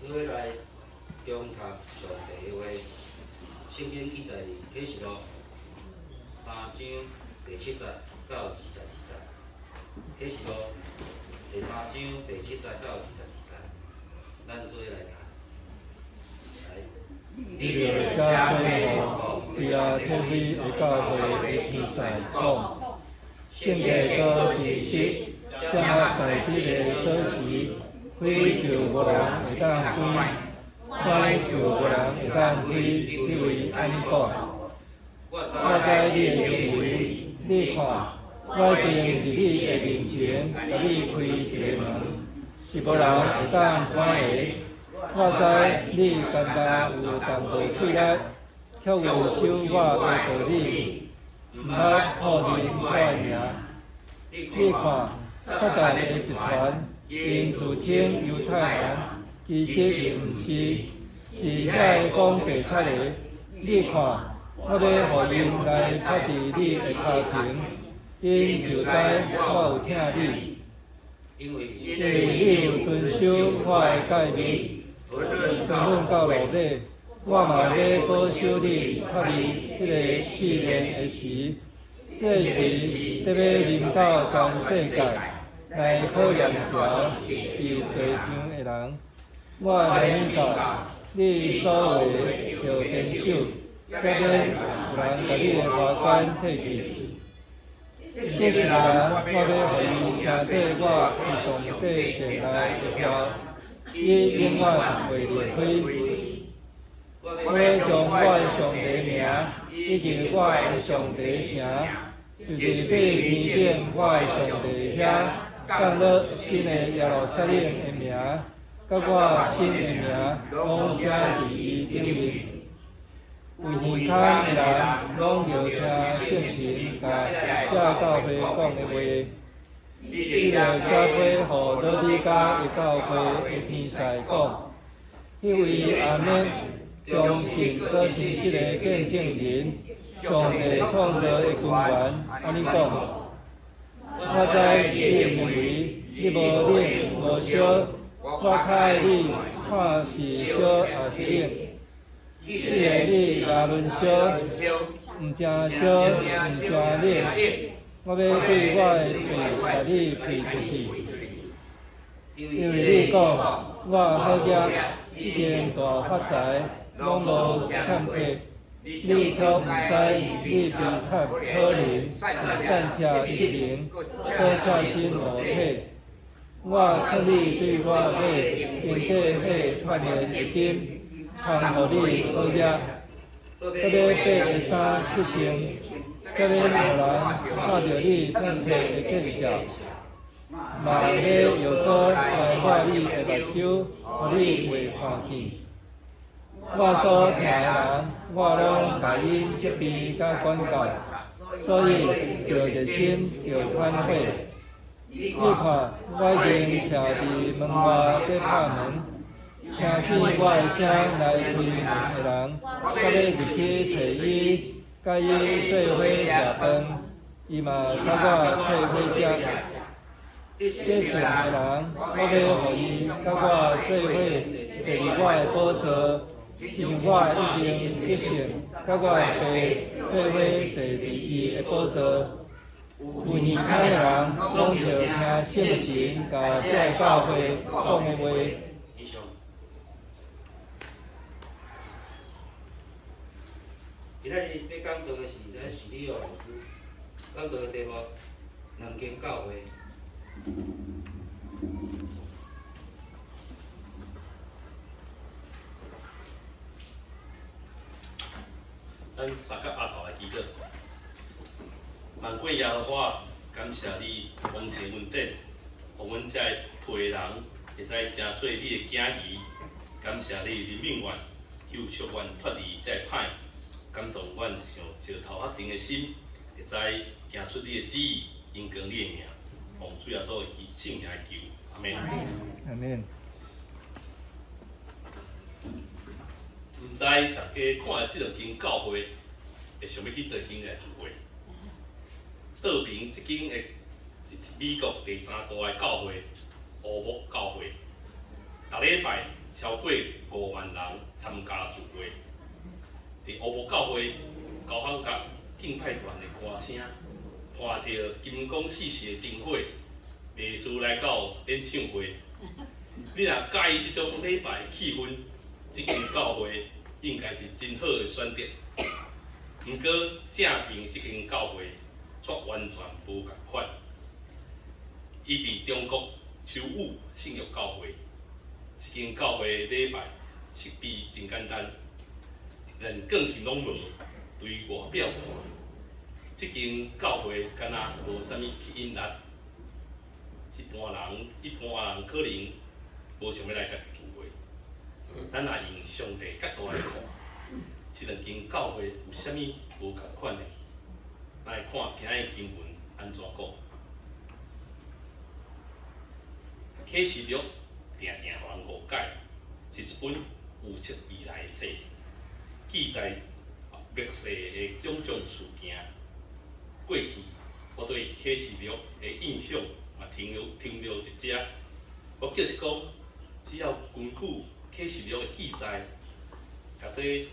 做伙来中读上帝的话。圣经记载伫启示录3章第7节到22节。启示录第3章第7节到22节，咱做伙来读。来。你着写批予菲拉铁菲的教会的天使讲：圣地多真实，这大地的锁匙，非就无人会当开，开就无人会当开，因为安尼讲。我知你的行为，你看，我定伫你的面前，甲你开一个门，是无人会当关的。我知你简单有淡薄气力，却有守我的道理，毋捌好认我的名。你看，撒旦的集团，因自称犹太人，其实毋是，是遐讲白贼的。你看，我要互因来趴伫你的头前，因就知我有听你，因为你有遵守我的诫命。无论到落尾，我嘛要保守你，脱离迄个试炼的时。这时得要临到全世界，来考验条伊地上的人。我领导你所为着坚守，才免有人甲你的花冠摕去。这时人，我要互伊诚做我的上帝殿内的条。伊永远袂离开。我要将我的上帝名，以及我的上帝城，就是对天顶我的上帝遐，降落新的耶路撒冷的名，甲我新的名，拢写伫伊顶面。有耳孔的人，拢着听圣神甲这教会讲的话。你着写批予罗底加的教会的天使讲，迄位阿免忠信搁真实的见证人，上帝创造的君王，安尼讲。我知你的行为，你无冷无烧，我较爱你，看是烧也是冷。你也论烧，毋正烧，毋正冷。我要对我的罪把你批出去，因为你讲我好业已经大发财，拢无欠缺，你却毋知你悲惨可怜，暂且失明，搁赤身裸体。我劝你对我买经过迄团圆的金，通予你好业，搁要白的衫去穿。才免有人看到你thân thể的见效，嘛要药膏来抹你的目睭，互你袂看见。我所听的人，我拢甲因责备甲管教，所以着热心着欢喜。你看，我已经徛伫门外在拍门，听见我的声来开门的人，我要入去找伊。甲伊做伙食饭，伊嘛甲我做伙食。结顺的人，我要互伊甲我做伙坐伫我的宝座，像我已经结顺，甲我的爸做伙坐伫伊的宝座。有耳孔的人，拢着听圣神甲这教会讲的话。今仔日要讲道的是咱史理老师，讲道的题目两间教会。咱三个阿头来祈祷，万贵耶和华，感谢你丰盛恩典，互阮遮陪人会使真做你的囝儿。感谢你的命运，救赎阮脱离这歹。感动阮像石头赫定的心，会使行出你的旨意，因光你的名，奉主耶稣圣名求，阿免。阿免。毋知大家看了这两间教会，会想要去倒间来聚会？倒边一间的美国第3大的教会——乌木教会，逐礼拜超过5万人参加聚会。伫乌埔教会高行角敬拜团的歌声，伴着金光四射的灯火，艺术来到演唱会。你若介意这种礼拜的气氛，这间教会应该是真好的选择。毋过正平这间教会却完全无共款。伊伫中国首武圣约教会，这间教会礼拜设备真简单，连钢琴拢无，对外表看，这间教会敢若无啥物吸引力。一般人可能无想要来遮聚会。咱若用上帝角度来看，这两间教会有啥物无共款的？咱来看今日经文安怎讲。启示录定定互人误解，是一本有册以来的册，记载末世的种种事件。过去我对启示录的印象嘛停留一只，我就是讲，只要根据启示录的记载，甲这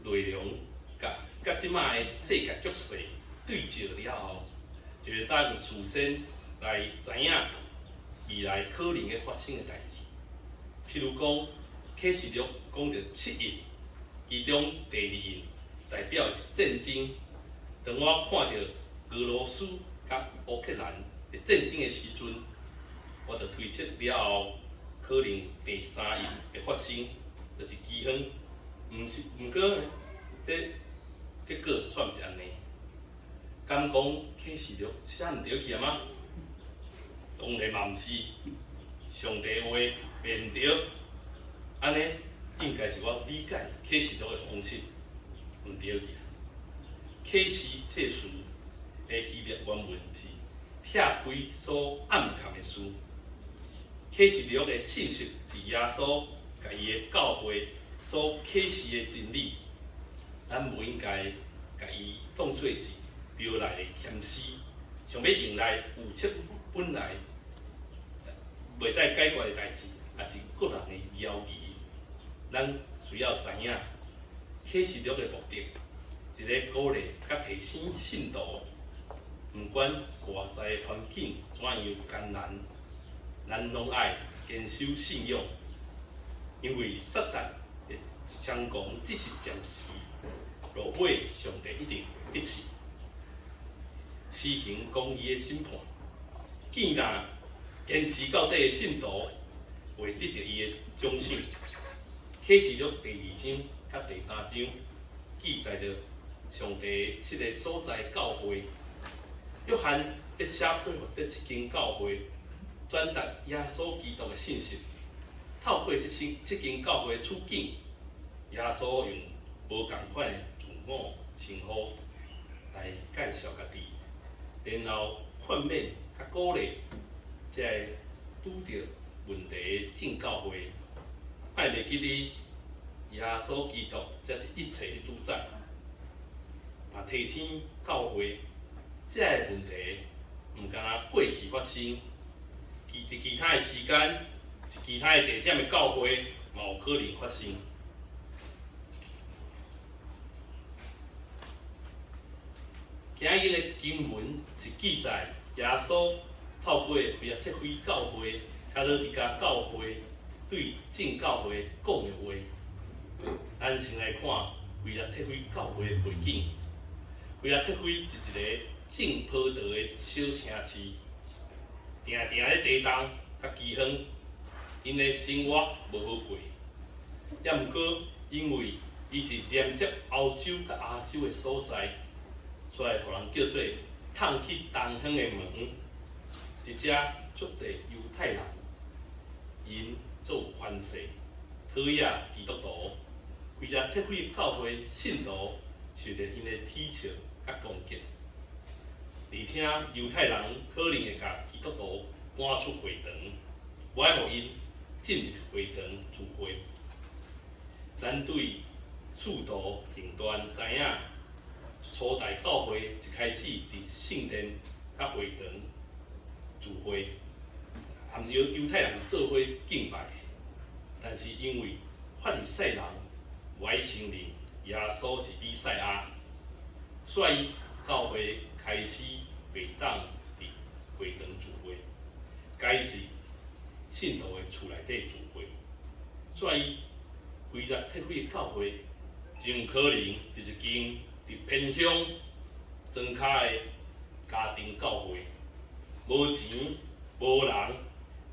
内容甲即摆的世界局势对照了后，就会当事先来知影未来可能会发生的代志。譬如讲，启示录讲到7印，其中第2印代表的是战争。当我看到俄罗斯甲乌克兰的战争的时阵，我就推测了后，可能第3印会发生，就是饥荒。毋过呢，这结果却毋是安尼。敢讲启示录写毋对去啊吗？当然嘛毋是，上帝话变对，安尼应该是我理解启示录的方式毋对去。启示这词的希腊原文是拆开所暗藏的事。启示录的信息是耶稣甲伊的教会所启示的真理，咱无应该甲伊当作是庙内的签诗，想要用来预测本来袂再解决的代志，也是个人的谣言。咱需要知影启示录的目的，是咧鼓励甲提醒信徒，毋管外在的环境怎样艰难，咱拢爱坚守信仰，因为撒旦会相讲只是暂时，落尾上帝一定必死，施行公义的审判。既然坚持到底的信徒会得到伊的奖赏。启示录第2章甲第3章记载着上帝7个所在教会，约翰要写配合这7间教会，传达耶稣基督的信息。透过这间教会的处境，耶稣用无共款的自我称呼来介绍家己，然后劝勉甲鼓励这个拄着问题的正教会。莫袂记哩，耶稣基督才是一切的主宰。也提醒教会，这个问题毋敢若过去发生，其他的时间，其他的地点的教会嘛有可能发生。今日的经文是记载耶稣透过菲拉铁非教会、加罗迪加教会对正教会讲的话。咱先来看菲拉铁非教会的背景。菲拉铁非是一个正坡道的小城市，定定咧地动甲饥荒，因的生活无好过。也毋过，因为伊是连接欧洲甲亚洲的所在，所以互人叫做通去东方的门。伫遮足侪犹太人，因做关系，讨厌基督徒。菲拉铁非教会信徒受着因的体笑甲攻击，而且犹太人可能会甲基督徒赶出会堂，无爱互因进入会堂聚会。咱对使徒行传知影，初代教会一开始伫圣殿甲会堂聚会，含犹太人做伙敬拜。但是因为法利赛人无爱承认耶稣是弥赛亚，所以教会开始袂当伫会堂聚会，改是信徒的厝内底聚会。所以规日铁血教会真可能是一间伫偏乡庄脚的家庭教会，无钱无人，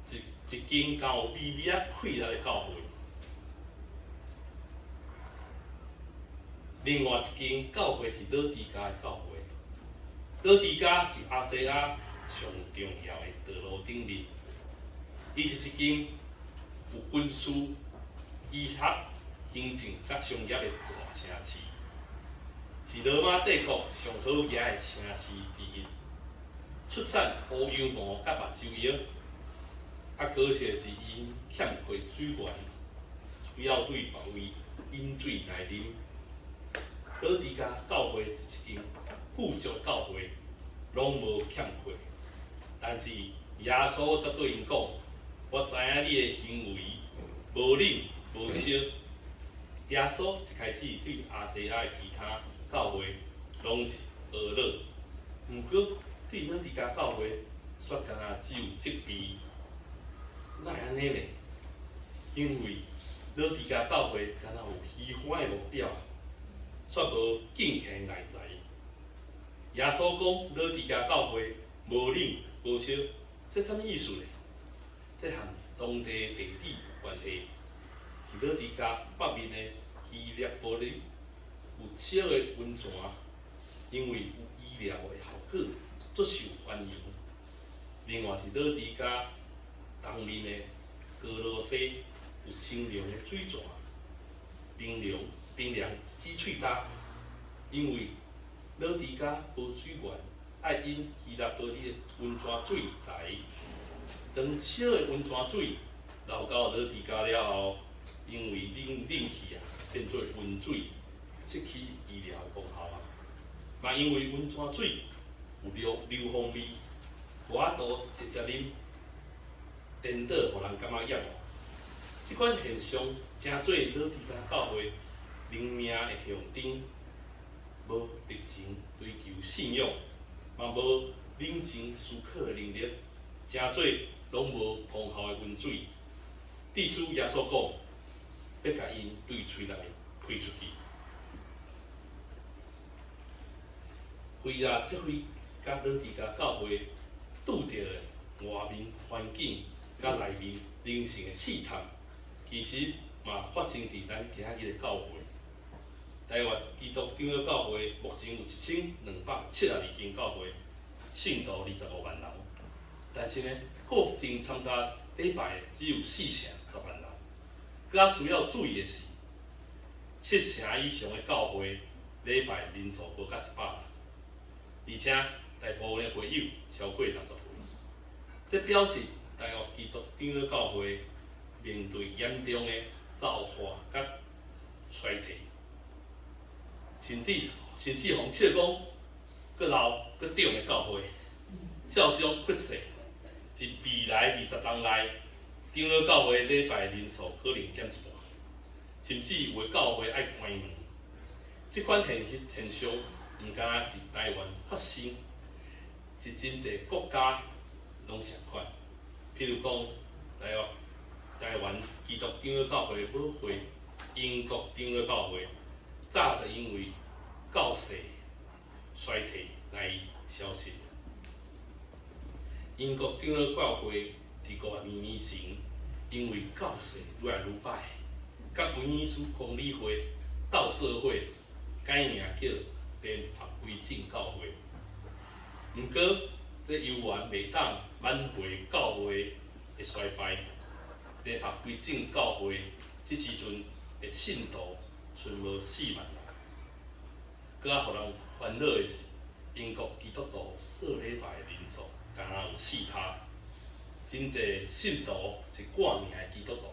是一间敢有微微啊溃烂的教会。另外一间教会是老底家的教会，老底家是亚细亚上重要的道路顶面，伊是一间有军事、医学、行政甲商业的大城市，是罗马帝国上好野的城市之一，出产乌羊毛甲目睭药。可惜的是，因欠缺水源，需要对别位引水来啉。老底家教会是一间富足教会，拢无欠缺。但是耶稣则对因讲：我知影你的行为无忍无惜。耶稣一开始对亚细亚的其他教会拢是呵乐，毋过对老底家教会却敢若只有责备。哪会安尼呢？因为老底家教会敢若有虚幻的目标，却无敬虔内在。耶稣讲老底家教会无忍无惜，这啥物意思呢？这和当地地理有关系。伫老底家北面的希腊玻璃有小的温泉，因为有医疗的效果，足受欢迎。另外是老底家东面的哥罗西有清凉的水泉，冰凉之喙焦，因为老底家无水源，爱因希腊玻璃的温泉水来。当小的温泉水流到老底家了后，因为冷气变做温水，失去医疗的功效啊。嘛因为温泉水有硫磺味，无法度直接啉，颠倒互人感觉厌恶。即款现象正做老底家教会灵命的象征，无热情追求信仰，嘛无冷静思考的能力，正做拢无功效的温水。弟子耶稣讲，要甲因对喙内推出去。为了铁血甲老底家教会拄着的外面环境甲内面灵性的试探，其实嘛发生伫咱今日的教会。台湾基督长老教会目前有1272间教会，信徒25万人，但是呢，固定参加礼拜的只有410万人。更需要注意的是，7成以上的教会礼拜人数无甲100人，而且大部分的会友超过60岁。这表示台湾基督长老教会面对严重的老化甲衰退，甚至互笑讲，阁老阁长的教会，照这种趋势，伫未来20年内，长老教会礼拜人数可能减一半，甚至有的教会爱关门。这款现象毋敢伫台湾发生，是真侪国家拢相款。譬如讲，台湾基督长老教会母会，英国长老教会，早就因为教势衰退来消失。英国长老教会伫5年前，因为教势愈来愈歹，甲威尔斯公理会斗社会改名叫联合归正教会。毋过，这犹原袂当挽回教会的衰败。联合归正教会即时阵的信徒剩无4万人。搁互人烦恼的是，英国基督徒做礼拜的人数敢若有4%，真侪信徒是挂名的基督徒，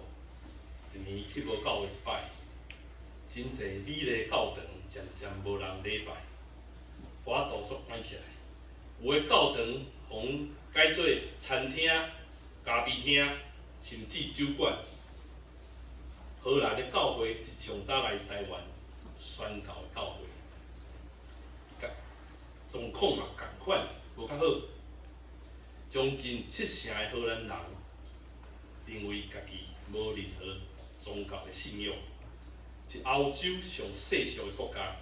一年去无教会一摆，真侪美丽教堂渐渐无人礼拜，花度足关起来。有的教堂互改做餐厅、咖啡厅，甚至酒馆。荷兰的教会是上早来台湾宣教的教会，甲状况嘛共款，无较好。将近70%的荷兰人认为家己无任何宗教的信仰，是欧洲上世俗的国家，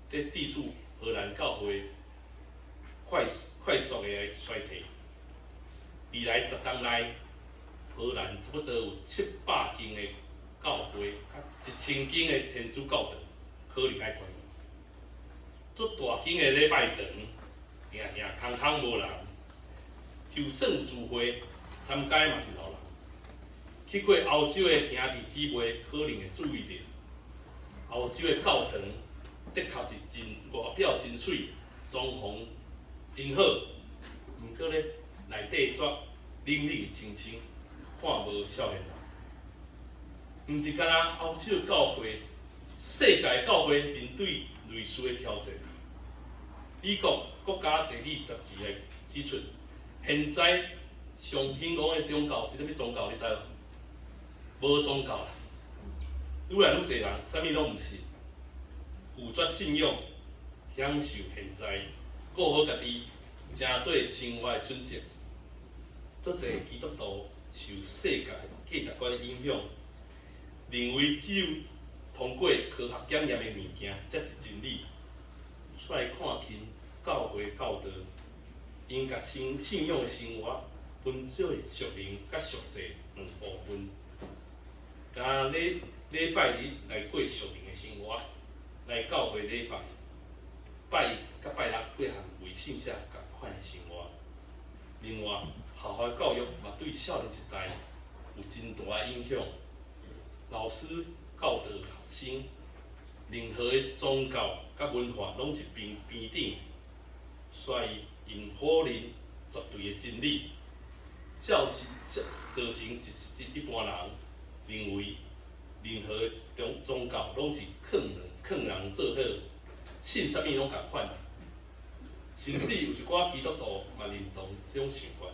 在抵触荷兰教会快速的衰退。未来10年内，荷兰差不多有700间的教会，甲1000间的天主教堂可能爱关门。足大间的礼拜堂，定空空无人。就算有聚会，参加嘛是老人。去过欧洲的兄弟姊妹可能会注意到，欧洲的教堂的确是真外表真水，装潢真好，毋过咧内底却冷冷清清，看无少年人。毋是干那欧洲的教会，世界的教会面对类似的挑战。美国国家地理杂志来指出。现在上兴旺的宗教是啥物宗教？你知无？无宗教啦，愈来愈侪人啥物拢毋信，拒绝信仰，享受现在，过好家己，真做生活的准则。足侪基督徒受世界价值观的影响，认为只有通过科学检验的物件才是真理，出来看轻教会教导。因甲信仰的生活分做属灵甲俗世2部分。甲礼拜日来过属灵的生活，来教会礼拜，拜一甲拜六过项为圣者共款的生活。另外，校校教育嘛对少年一代有真大的影响。老师教导学生，任何的宗教甲文化拢是平等，所以。因否认绝对的真理，造成一般人认为任何宗教拢是劝人做好，信啥物拢共款。甚至有一寡基督徒嘛认同这种想法。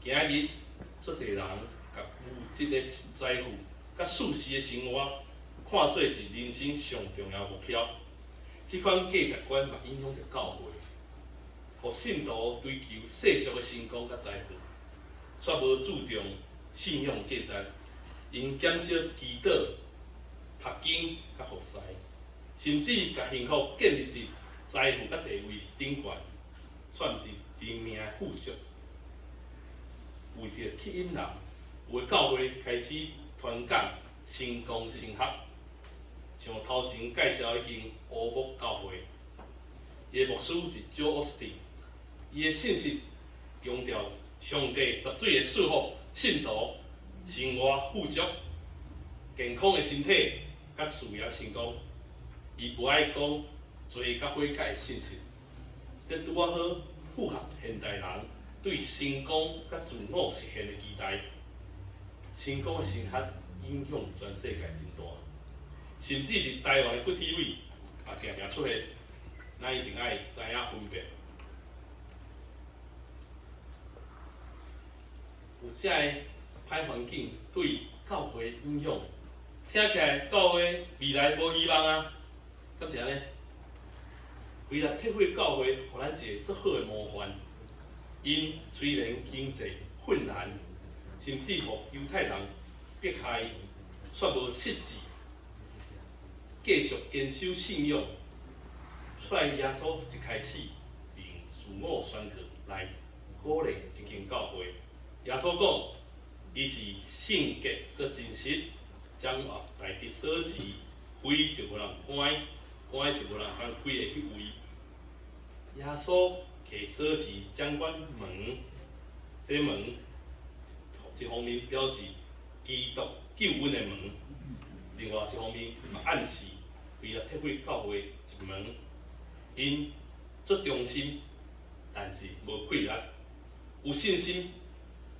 今日足侪人甲物质的财富、甲舒适的生活，看做是人生上重要目标。这款价值观嘛影响着教会。互信徒追求世俗的成功甲财富，却无注重信仰价值，因减少祈祷、读经甲服侍，甚至甲幸福建立在财富甲地位顶悬，算是人命的富足。为着吸引人，有的教会开始传讲成功神学，像头前介绍已经乌木教会，伊的牧师是 Joel Osteen。伊的信息强调上帝绝对的祝福信徒生活富足、健康的身体甲事业成功。伊不爱讲罪甲悔改的信息，这拄啊好符合现代人对成功甲自我实现的期待。成功的神学影响全世界真大，甚至是台湾的骨体位也常常出现，咱一定爱知影分辨。有遮个歹环境对教会影响，听起来教会未来无希望啊，敢是安尼？为了体会教会，互咱一个足好的模范。因虽然经济困难，甚至互犹太人迫害，却无失志，继续坚守信仰。在耶稣一开始就用自我宣告来鼓励这间教会。耶稣讲，伊是圣洁佮真实，掌握大地锁匙，开就无人关，关就无人通开的迄位。耶稣摕锁匙掌管门，这门一方面表示基督救恩的门，另外一方面嘛暗示为了体会教会一门，因足忠心，但是无愧力，有信心。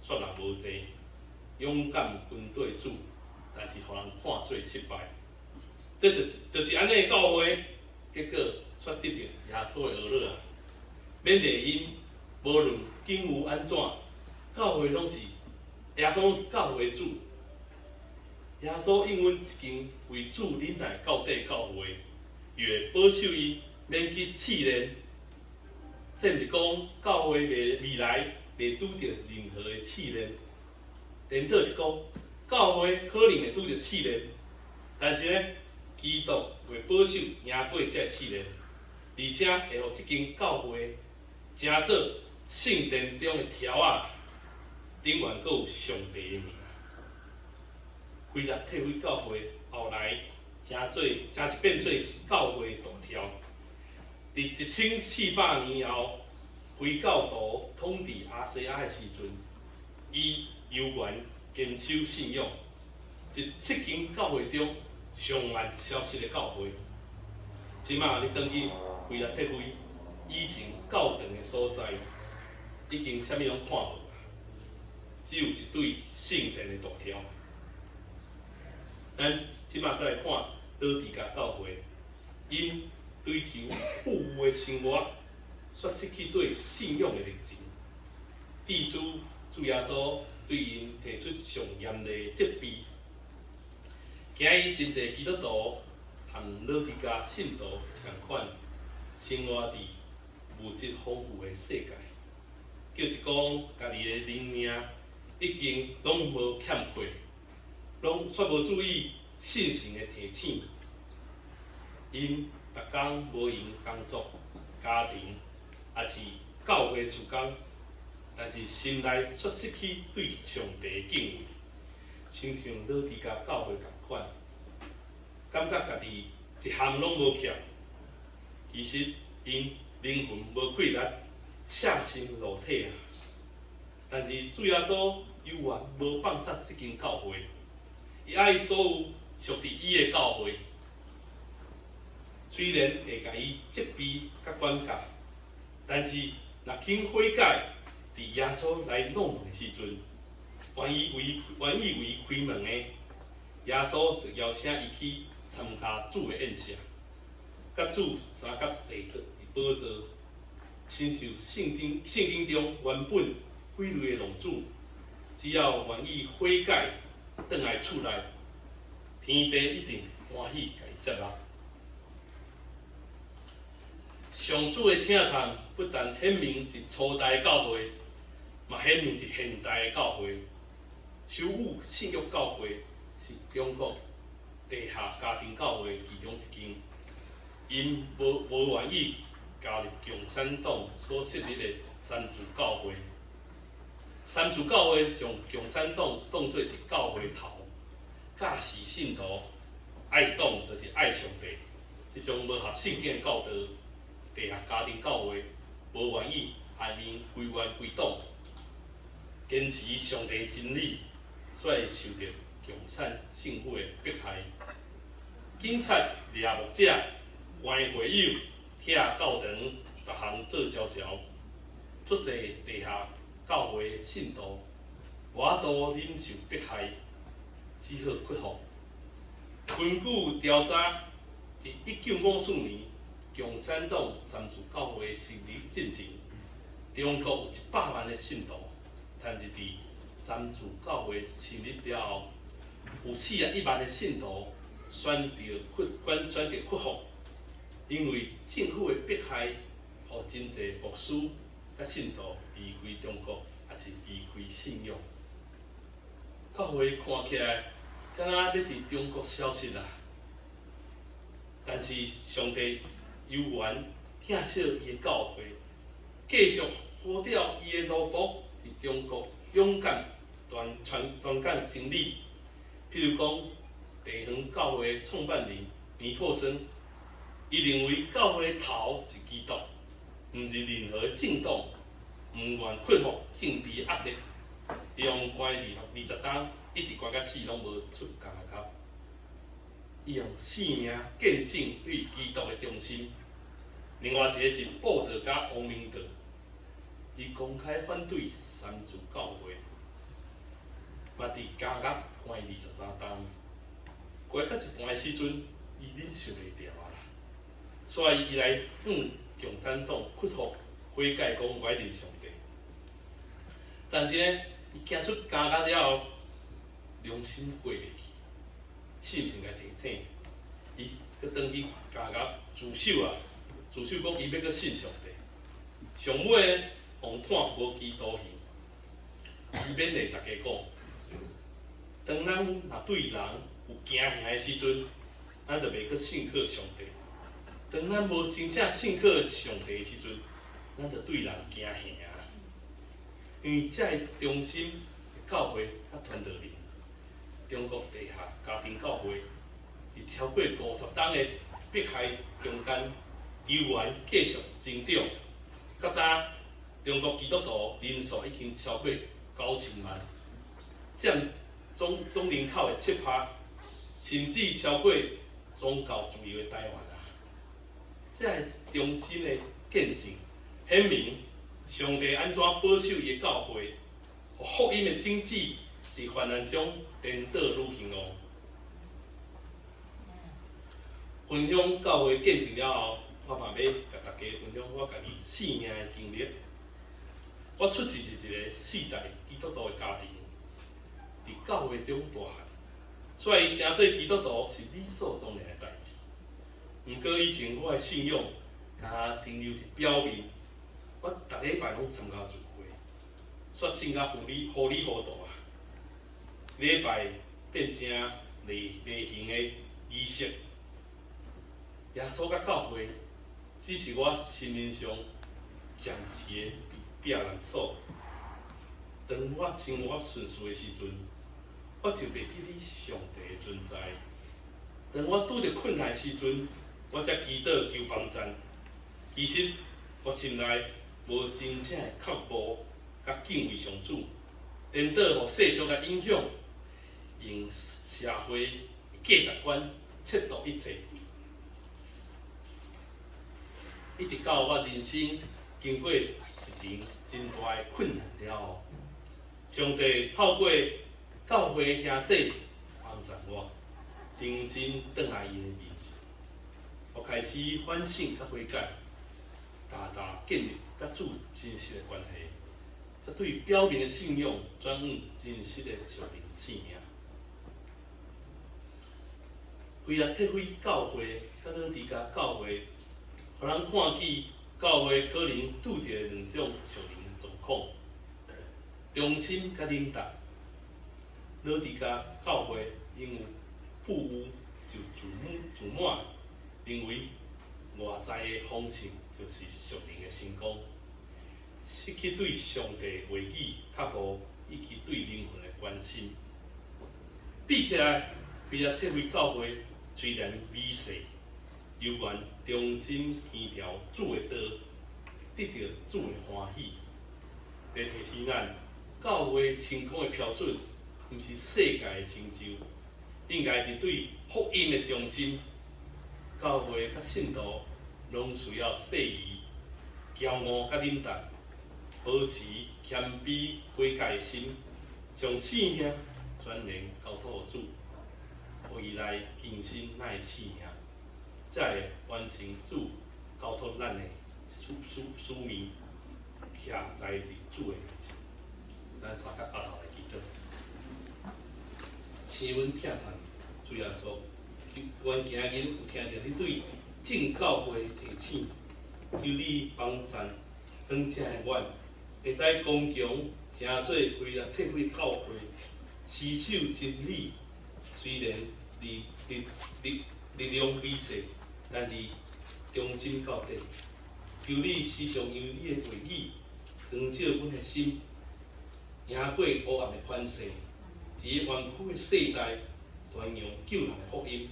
却人无济，勇敢军队主，但是互人看做失败。这就是安尼的教会，结果却得到耶稣的呵乐啊！缅甸因无论境遇安怎，教会拢是耶稣拢是教会主，耶稣应允一间为主忍耐到底教会，又会保守伊免去试炼。这毋是讲教会未来袂拄着任何的试炼，颠倒是讲教会可能会拄着试炼，但是呢，基督会保守赢过这试炼，而且会互即间教会成做圣殿中的条啊，顶悬阁有上帝的名。规日退位教会后来真是变做教会大条。伫1400年后，回教徒统治亚细亚的时阵，伊悠原坚守信仰，一7间教会中上万消失的教会。即马你登去规日退位以前教堂的所在，已经啥物拢看无，只有一对圣殿的大条。咱即马再来看老底嘉教会，因追求富裕的生活，却失去对信仰的热情。地主耶稣对因提出上严厉的责备。今日真侪基督徒和老底嘉信徒相款，生活伫物质丰富的世界，就是讲家己的灵命已经拢无欠缺，拢却无注意信心的提醒。因逐工无闲工作、家庭，也是教会事工，但是心内却失去对上帝的敬畏，亲像老底嘉教会同款，感觉家己一项拢无欠。其实因灵魂无气力，舍身裸体啊。但是主耶稣犹原无放弃这间教会，伊爱所有属伫伊的教会。虽然会甲伊责备甲管教，但是若肯悔改，伫耶稣来弄门的时阵，愿意为伊开门的，耶稣就邀请伊去参加主的宴席，甲主三角坐宝座，亲像圣经中原本毁类的龙主，只要愿意悔改，转来厝内，天父一定欢喜甲伊接纳。上主的听谈不但显明是初代教会，嘛显明是现代的教会。首府信约教会是中国地下家庭教会其中一间，因无愿意加入共产党所设立的三自教会。三自教会将共产党当作是教会头，教示信徒爱党就是爱上帝，这种无合圣经的教导。地下家庭教会无愿意下面归元归党，坚持上帝真理，所以受到共产政府的迫害。警察、猎牧者、关会友、拆教堂，逐项做交交。足侪地下教会的信徒，我都忍受迫害，只好屈服。根据调查，自1954年。共产党三自教会成立进程，中国有100万的信徒，但是伫三自教会成立了后，有41万的信徒选择屈服，因为政府的迫害，互真侪牧师甲信徒离开中国，也是离开信仰。教会看起来敢若要伫中国消失啦，但是上帝。犹原疼惜伊的教会，继续呼召伊的奴仆伫中国勇敢传讲真理。譬如讲，地方教会的创办人尼托生，伊认为教会的头是基督，毋是任何政党，毋愿屈服政治压力，用关20担，一直关到死拢无出监口。伊用性命见证对基督的忠心。另外一个是布道家王明德，伊公开反对三自教会，嘛伫监狱关23担，关到一半的时阵，伊忍受袂了啦，所以伊来向共产党屈服，悔改讲我认上帝。但是呢，伊行出监狱了后，良心过袂去，是毋是应该提醒？伊佮转去家自首啊，自首讲伊要佮信上帝。上尾王判无期徒刑，伊勉励大家讲：当咱若对人有惊吓的时阵，咱就袂佮信靠上帝；当咱无真正信靠上帝的时阵，咱就对人惊吓。因为这中心教会甲传道人，中国地下家庭教会，伫超过50档的迫害中间，依然继续增长。到今，中国基督徒人数已经超过9000万，占总人口的7%，甚至超过宗教自由的台湾啊！这个中心的见证，显明上帝安怎保守伊的教会，互福音的种子伫患难中颠倒愈兴旺。分享教会见证了后，我嘛要甲大家分享我家己生命的经历。我出世是一个4代基督徒的家庭，伫教会中大汉，所以真做基督徒是理所当然的代志。毋过以前我的信仰，仅停留是表面。我逐礼拜拢参加聚会，率性甲糊里糊涂啊！礼拜变成例行的仪式。耶稣甲教会，只是我心灵上暂时的避难所。当我生活顺遂的时阵，我就袂记哩上帝的存在。当我拄着困难的时阵，我才祈祷求帮助。其实我心内无真正的刻薄甲敬畏上主，颠倒互世俗的影响，用社会价值观切度一切。一直到我人生经过一场真大的困难了后，上帝透过教会兄弟帮助我，重新转来伊的面前，我开始反省甲悔改，大大建立甲主真实的关系，才对表面的信仰转往真实的属灵生命。为了体会教会甲老伫家教会，互人看见教会可能拄着2种属灵状况：忠心甲领导。老伫家教会因有富有就自满，认为外在的丰盛就是属灵的成功，失去对上帝话语较无以及对灵魂的关心。比起来，为了体会教会虽然微细，犹原忠心天条主的道，得到主的欢喜。来提醒咱，教会成功的标准，毋是世界的成就，应该是对福音的忠心。教会甲信徒拢需要细意、骄傲甲忍耐，保持谦卑悔改的心，将性命全然交托主，互伊来尽心咱的性命，才会完成主交托咱的使命，徛在主的面前。咱三甲阿头来祈祷，请阮听参主耶稣，阮今日有听到你对正教会提醒，求你帮助当正的阮，会使刚强，诚做为了体会教会，持守真理。虽然力量微细，但是忠心到底。求你时常用你的话语，光照阮的心，赢过黑暗的反射，伫冤屈的世代传扬救人的福音，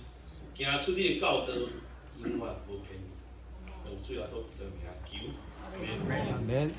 行出你的教导，永远无偏离。用主耶稣基督名求，阿门。阿门。